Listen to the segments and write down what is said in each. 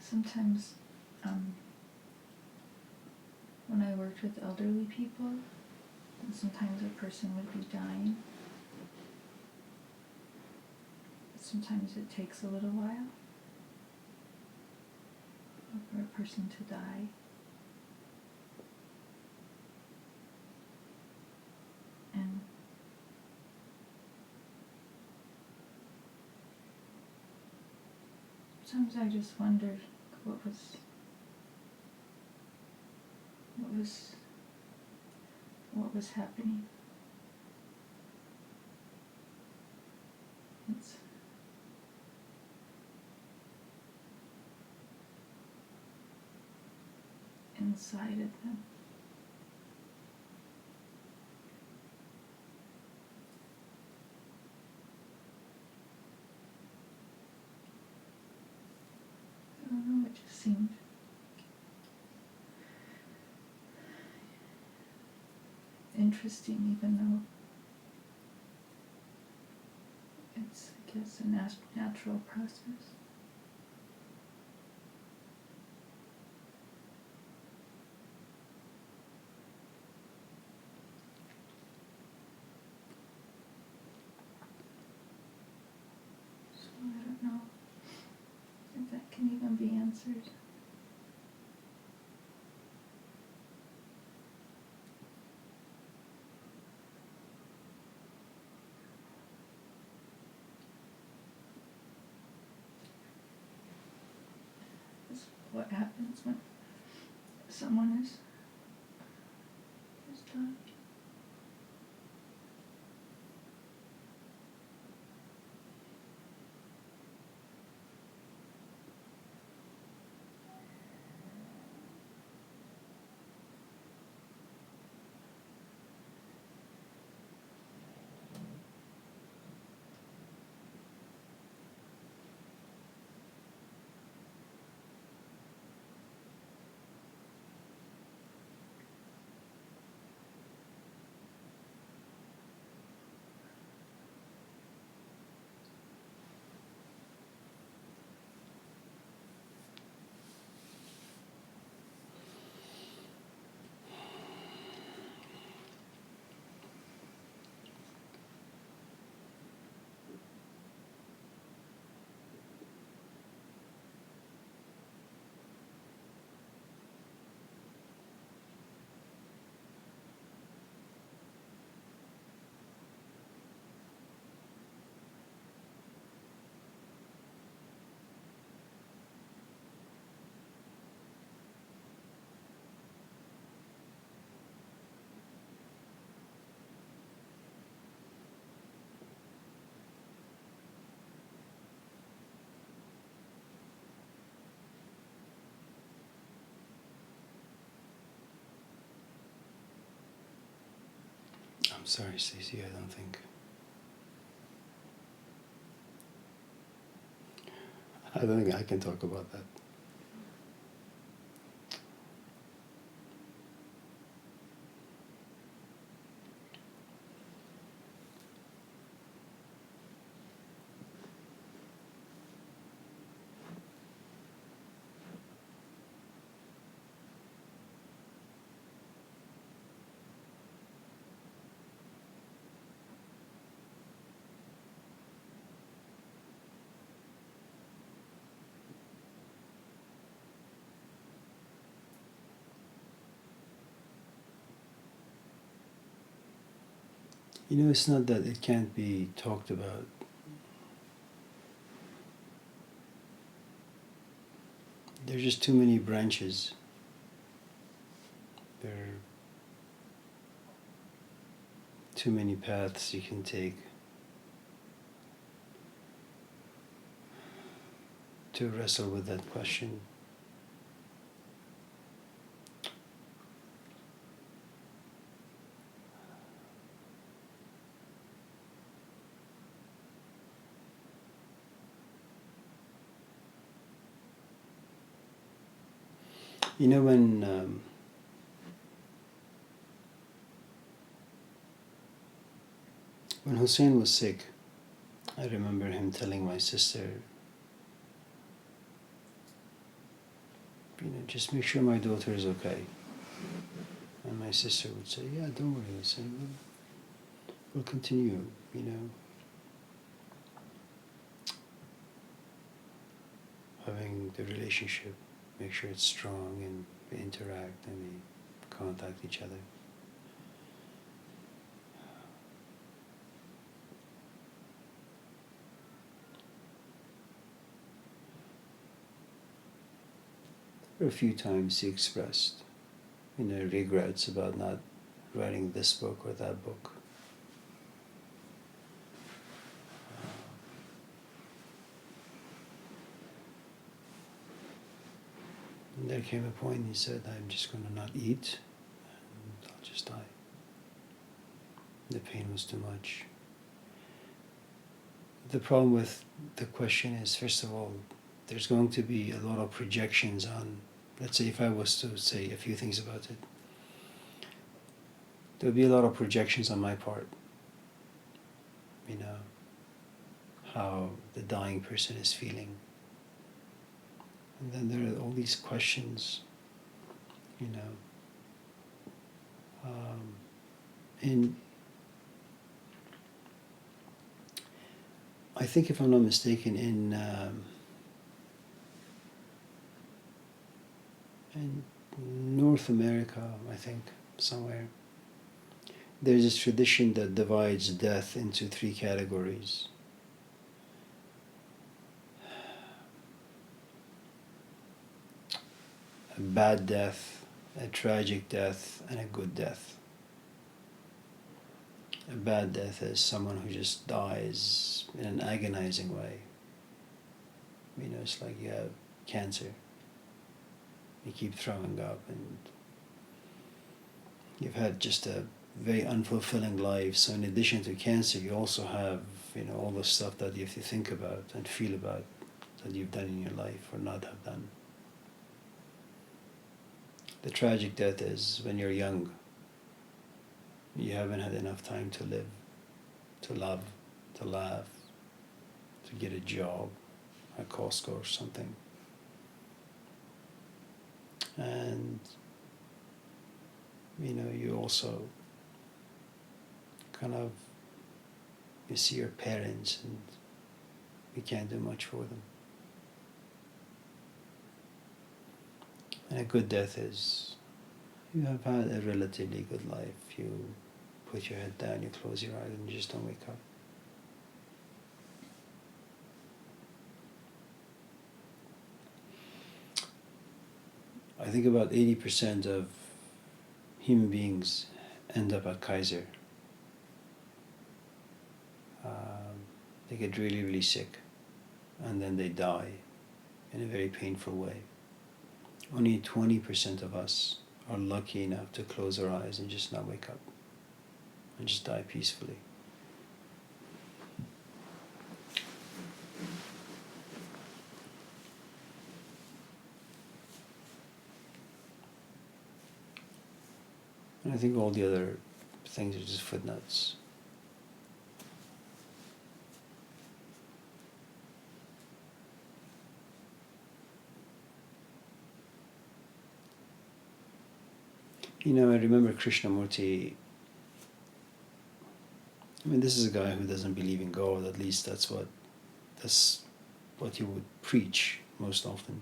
sometimes when I worked with elderly people, and sometimes a person would be dying. Sometimes it takes a little while for a person to die. And sometimes I just wondered what was happening. It's inside of them. I don't know, it just seemed interesting, even though it's, I guess, a natural process. So I don't know if that can even be answered. What happens when someone is dying. I'm sorry, Stacey, I don't think I can talk about that. You know, it's not that it can't be talked about. There's just too many branches. There are too many paths you can take to wrestle with that question. You know, when Hussein was sick, I remember him telling my sister, just make sure my daughter is okay. And my sister would say, yeah, don't worry. I'd say, we'll continue, having the relationship, make sure it's strong, and we interact and we contact each other. A few times he expressed, regrets about not writing this book or that book. And there came a point he said, I'm just going to not eat and I'll just die. The pain was too much. The problem with the question is, first of all, there's going to be a lot of projections on, let's say if I was to say a few things about it, there would be a lot of projections on my part, how the dying person is feeling. And then there are all these questions, and I think if I'm not mistaken, in North America, I think, somewhere, there's this tradition that divides death into 3 categories. A bad death, a tragic death, and a good death. A bad death is someone who just dies in an agonizing way. It's like you have cancer. You keep throwing up and you've had just a very unfulfilling life. So in addition to cancer, you also have, all the stuff that you have to think about and feel about that you've done in your life or not have done. The tragic death is when you're young. You haven't had enough time to live, to love, to laugh, to get a job, a Costco or something. And, you also you see your parents and you can't do much for them. And a good death is you have had a relatively good life. You put your head down, you close your eyes, and you just don't wake up. I think about 80% of human beings end up at Kaiser. They get really, really sick, and then they die in a very painful way. Only 20% of us are lucky enough to close our eyes and just not wake up and just die peacefully. And I think all the other things are just footnotes. I remember Krishnamurti. This is a guy who doesn't believe in God. At least that's what he would preach most often.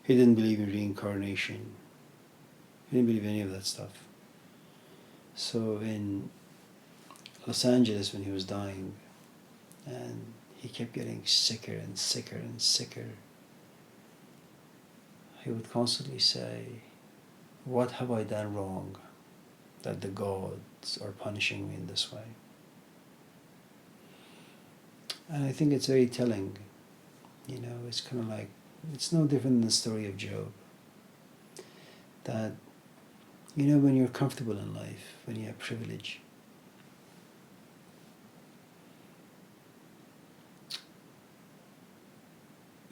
He didn't believe in reincarnation. He didn't believe in any of that stuff. So in Los Angeles, when he was dying, and he kept getting sicker and sicker and sicker, he would constantly say, what have I done wrong that the gods are punishing me in this way? And I think it's very telling. It's kind of like, it's no different than the story of Job. That, when you're comfortable in life, when you have privilege,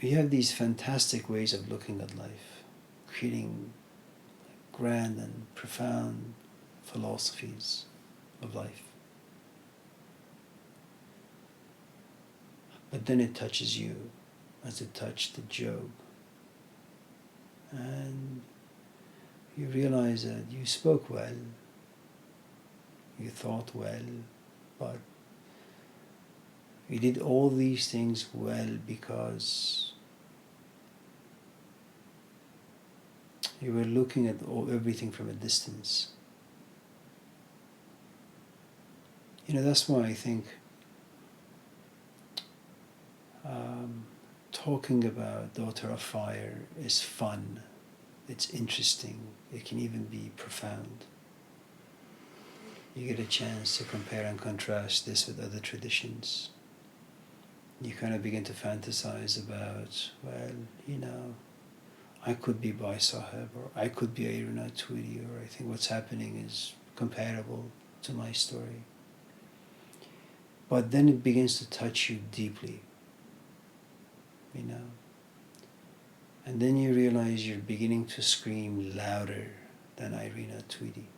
we have these fantastic ways of looking at life, creating grand and profound philosophies of life. But then it touches you, as it touched Job. and you realize that you spoke well, you thought well, but you did all these things well because you were looking at everything from a distance. That's why I think talking about Daughter of Fire is fun, it's interesting, it can even be profound. You get a chance to compare and contrast this with other traditions. You kind of begin to fantasize about, I could be Bai Sahib, or I could be Irina Tweedy, or I think what's happening is comparable to my story. But then it begins to touch you deeply, and then you realize you're beginning to scream louder than Irina Tweedy.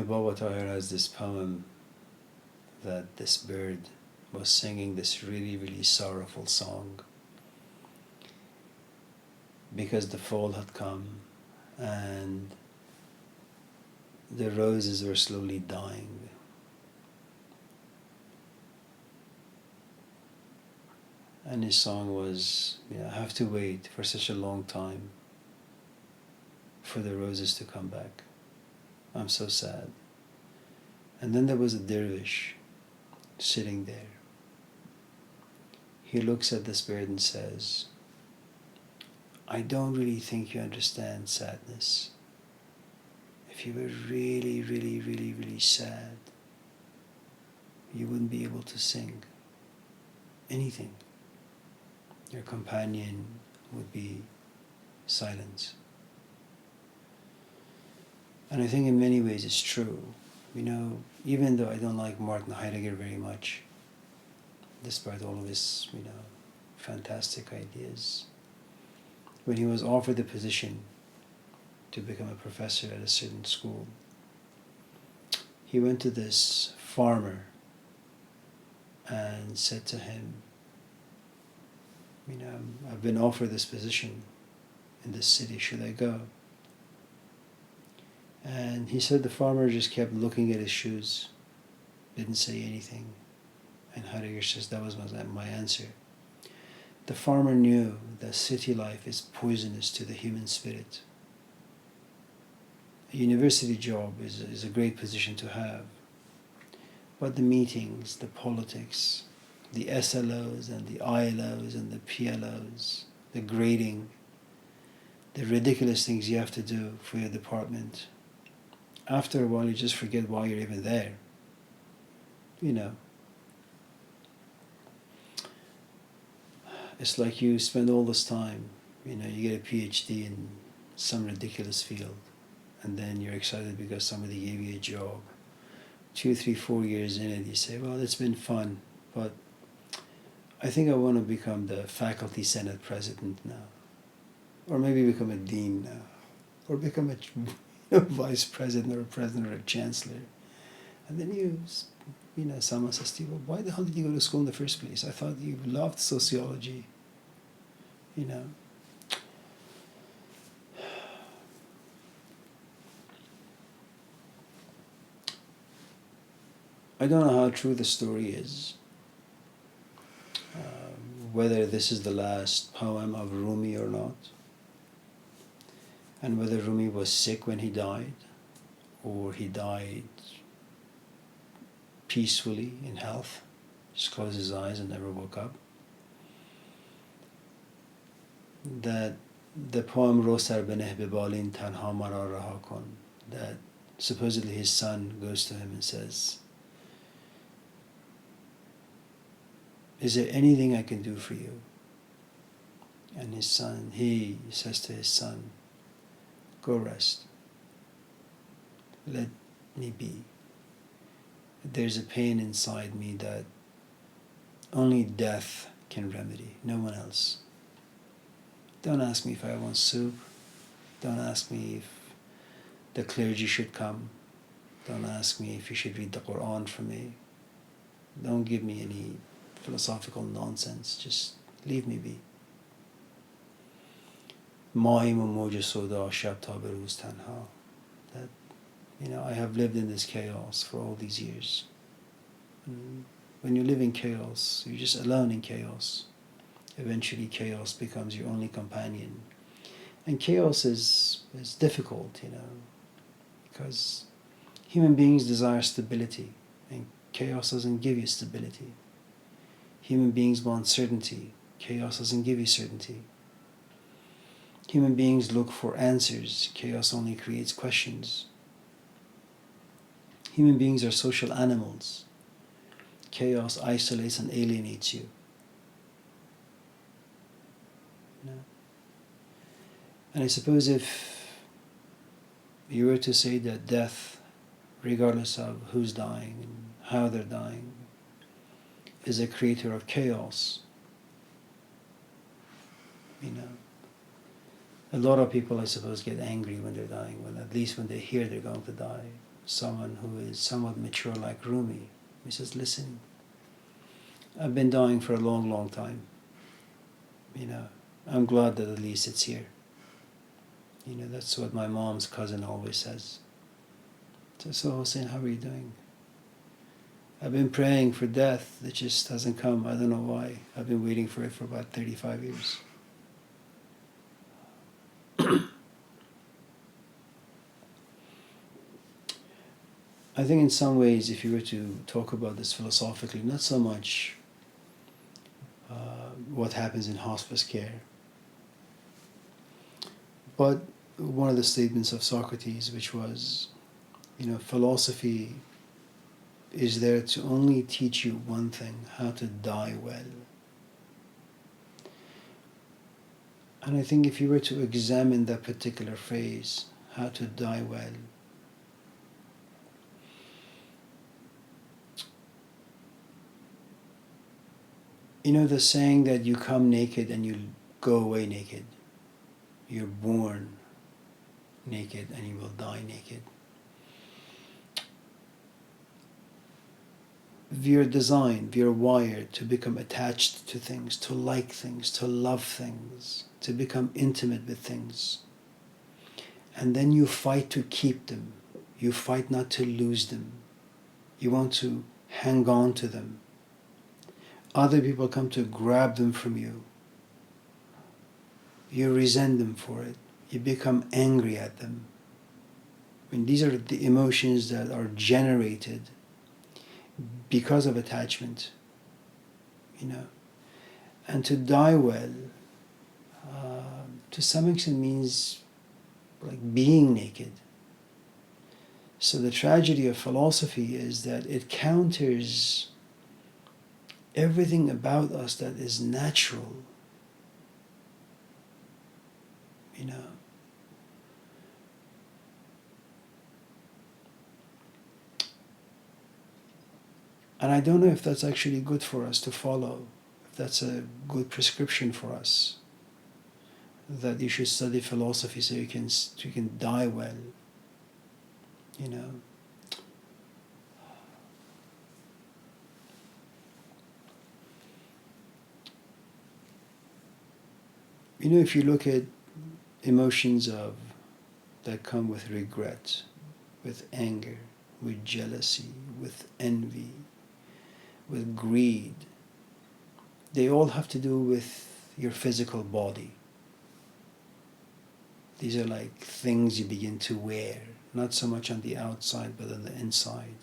Baba Tahir has this poem that this bird was singing this really, really sorrowful song because the fall had come and the roses were slowly dying. And his song was, I have to wait for such a long time for the roses to come back. I'm so sad. And then there was a dervish sitting there. He looks at this bird and says, I don't really think you understand sadness. If you were really, really, really, really sad, you wouldn't be able to sing anything. Your companion would be silence. And I think in many ways it's true. Even though I don't like Martin Heidegger very much, despite all of his, fantastic ideas, when he was offered the position to become a professor at a certain school, he went to this farmer and said to him, I've been offered this position in this city, should I go? And he said the farmer just kept looking at his shoes, didn't say anything. And Heidegger says that was my answer. The farmer knew that city life is poisonous to the human spirit. A university job is a great position to have. But the meetings, the politics, the SLOs and the ILOs and the PLOs, the grading, the ridiculous things you have to do for your department, after a while you just forget why you're even there. It's like you spend all this time, you get a PhD in some ridiculous field, and then you're excited because somebody gave you a job. 2, 3, 4 years in it, you say, well, it's been fun, but I think I want to become the faculty senate president now, or maybe become a dean now, or become a vice president or a president or a chancellor. And then someone says to you, well, why the hell did you go to school in the first place? I thought you loved sociology. I don't know how true the story is, whether this is the last poem of Rumi or not, and whether Rumi was sick when he died, or he died peacefully in health, just closed his eyes and never woke up. That the poem Ro sar beneh bebalin tanha mara raha kon, that supposedly his son goes to him and says, is there anything I can do for you? And he says to his son, go rest. Let me be. There's a pain inside me that only death can remedy, no one else. Don't ask me if I want soup. Don't ask me if the clergy should come. Don't ask me if you should read the Quran for me. Don't give me any philosophical nonsense. Just leave me be. ماییم و موج سودا شب تا به روز تنها. That, I have lived in this chaos for all these years. And when you live in chaos, you're just alone in chaos. Eventually chaos becomes your only companion. And chaos is difficult, because human beings desire stability, and chaos doesn't give you stability. Human beings want certainty. Chaos doesn't give you certainty. Human beings look for answers. Chaos only creates questions. Human beings are social animals. Chaos isolates and alienates you. And I suppose if you were to say that death, regardless of who's dying and how they're dying, is a creator of chaos, a lot of people, I suppose, get angry when they're dying, at least when they hear they're going to die. Someone who is somewhat mature like Rumi, he says, listen, I've been dying for a long, long time. I'm glad that at least it's here. That's what my mom's cousin always says. So Hussein, how are you doing? I've been praying for death. It just hasn't come. I don't know why. I've been waiting for it for about 35 years. I think in some ways, if you were to talk about this philosophically, not so much what happens in hospice care, but one of the statements of Socrates, which was, philosophy is there to only teach you one thing, how to die well. And I think if you were to examine that particular phrase, how to die well, the saying that you come naked and you go away naked. You're born naked and you will die naked. We are designed, we are wired to become attached to things, to like things, to love things, to become intimate with things. And then you fight to keep them. You fight not to lose them. You want to hang on to them. Other people come to grab them from you. You resent them for it. You become angry at them. These are the emotions that are generated because of attachment, And to die well, to some extent means like being naked. So the tragedy of philosophy is that it counters everything about us that is natural, And I don't know if that's actually good for us to follow, if that's a good prescription for us, that you should study philosophy so you can die well, If you look at emotions that come with regret, with anger, with jealousy, with envy, with greed, they all have to do with your physical body. These are like things you begin to wear, not so much on the outside but on the inside.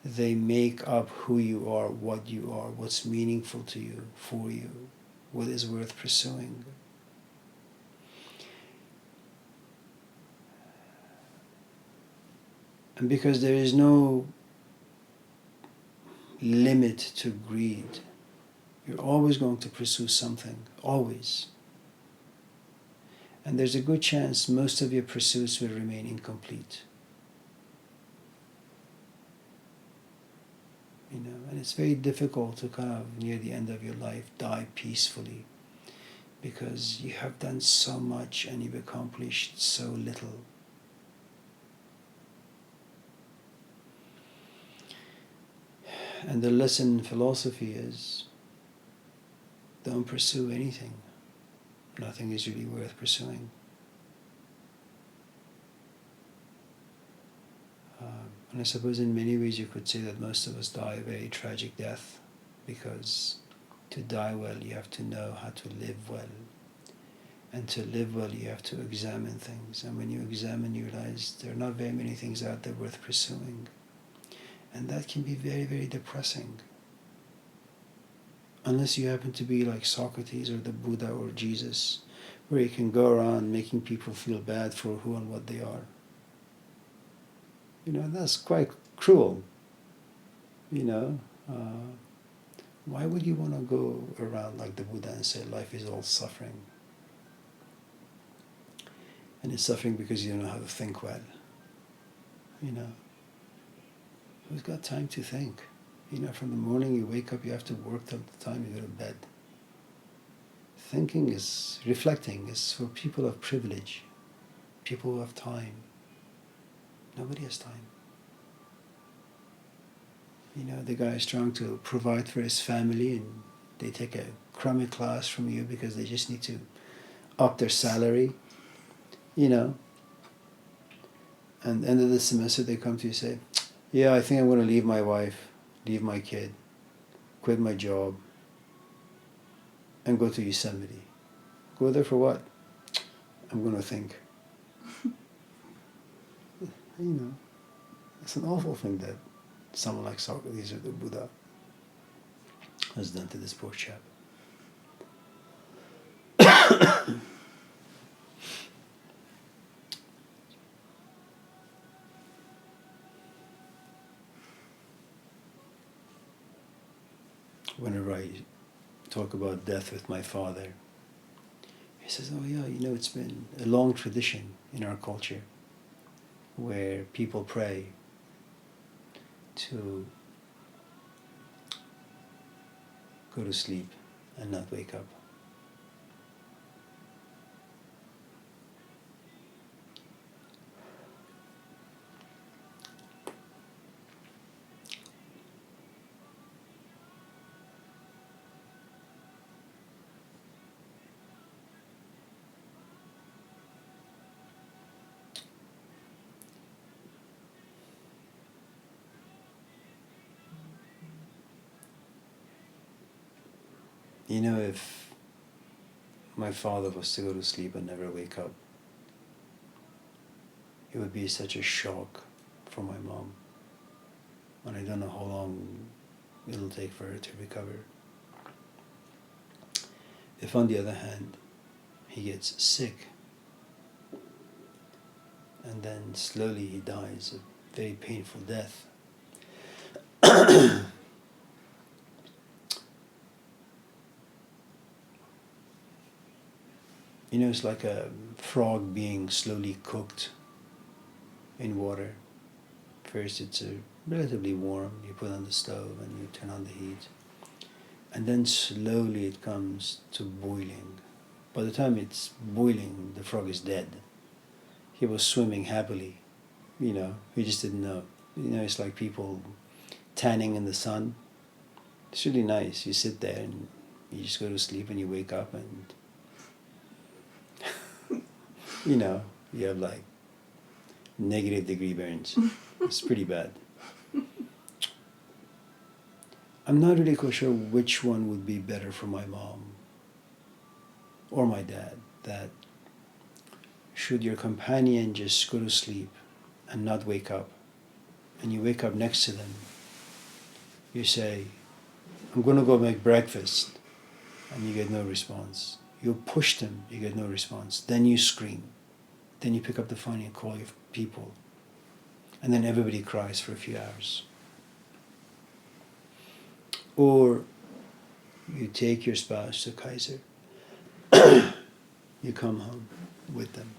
They make up who you are, what you are, what's meaningful to you, for you, what is worth pursuing. And because there is no limit to greed, you're always going to pursue something, always. And there's a good chance most of your pursuits will remain incomplete. And it's very difficult to kind of, near the end of your life, die peacefully, because you have done so much and you've accomplished so little. And the lesson in philosophy is, don't pursue anything. Nothing is really worth pursuing. And I suppose in many ways you could say that most of us die a very tragic death, because to die well you have to know how to live well. And to live well you have to examine things. And when you examine, you realize there are not very many things out there worth pursuing. And that can be very, very depressing. Unless you happen to be like Socrates or the Buddha or Jesus, where you can go around making people feel bad for who and what they are. That's quite cruel. Why would you want to go around like the Buddha and say life is all suffering? And it's suffering because you don't know how to think well. Who's got time to think? From the morning you wake up, you have to work till the time you go to bed. Reflecting is for people of privilege, people who have time. Nobody has time. The guy is trying to provide for his family, and they take a crummy class from you because they just need to up their salary, And at the end of the semester they come to you and say, yeah, I think I'm going to leave my wife, leave my kid, quit my job, and go to Yosemite. Go there for what? I'm going to think. It's an awful thing that someone like Socrates or the Buddha has done to this poor chap. Whenever I talk about death with my father, he says, oh yeah, it's been a long tradition in our culture where people pray to go to sleep and not wake up. If my father was to go to sleep and never wake up, it would be such a shock for my mom. And I don't know how long it'll take for her to recover. If on the other hand, he gets sick, and then slowly he dies a very painful death, it's like a frog being slowly cooked in water. First it's relatively warm, you put on the stove and you turn on the heat. And then slowly it comes to boiling. By the time it's boiling, the frog is dead. He was swimming happily, he just didn't know. It's like people tanning in the sun. It's really nice. You sit there and you just go to sleep and you wake up and you have like -degree burns. It's pretty bad. I'm not really quite sure which one would be better for my mom or my dad. That should your companion just go to sleep and not wake up, and you wake up next to them, you say, I'm going to go make breakfast, and you get no response. You push them, you get no response. Then you scream. Then you pick up the phone and call your people. And then everybody cries for a few hours. Or you take your spouse to Kaiser. You come home with them.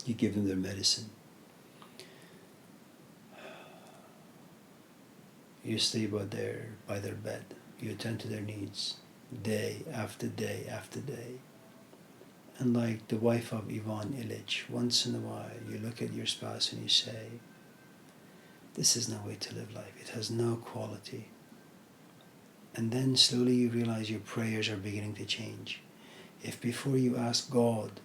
You give them their medicine. You stay by their bed. You attend to their needs day after day after day. And like the wife of Ivan Illich, once in a while you look at your spouse and you say, this is no way to live life. It has no quality. And then slowly you realize your prayers are beginning to change. If before you ask God,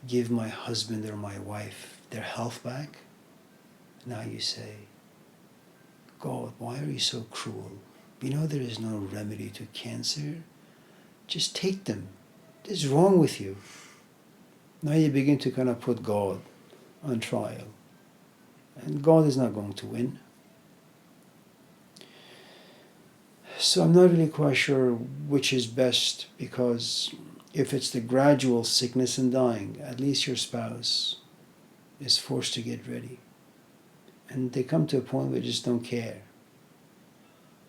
give my husband or my wife their health back, now you say, God, why are you so cruel? You know there is no remedy to cancer. Just take them. What is wrong with you? Now you begin to kind of put God on trial. And God is not going to win. So I'm not really quite sure which is best, because if it's the gradual sickness and dying, at least your spouse is forced to get ready. And they come to a point where they just don't care.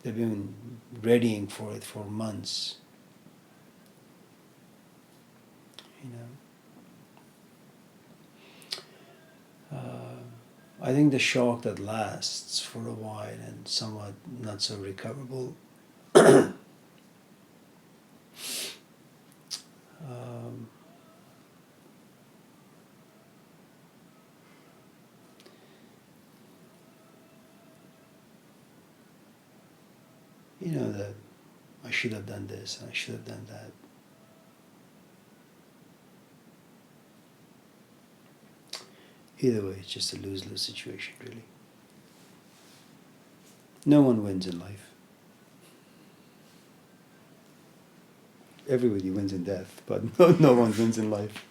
They've been readying for it for months. You know. I think the shock that lasts for a while and somewhat not so recoverable you know, that I should have done this and I should have done that. Either way, it's just a lose-lose situation, really. No one wins in life. Everybody wins in death, but no one wins in life.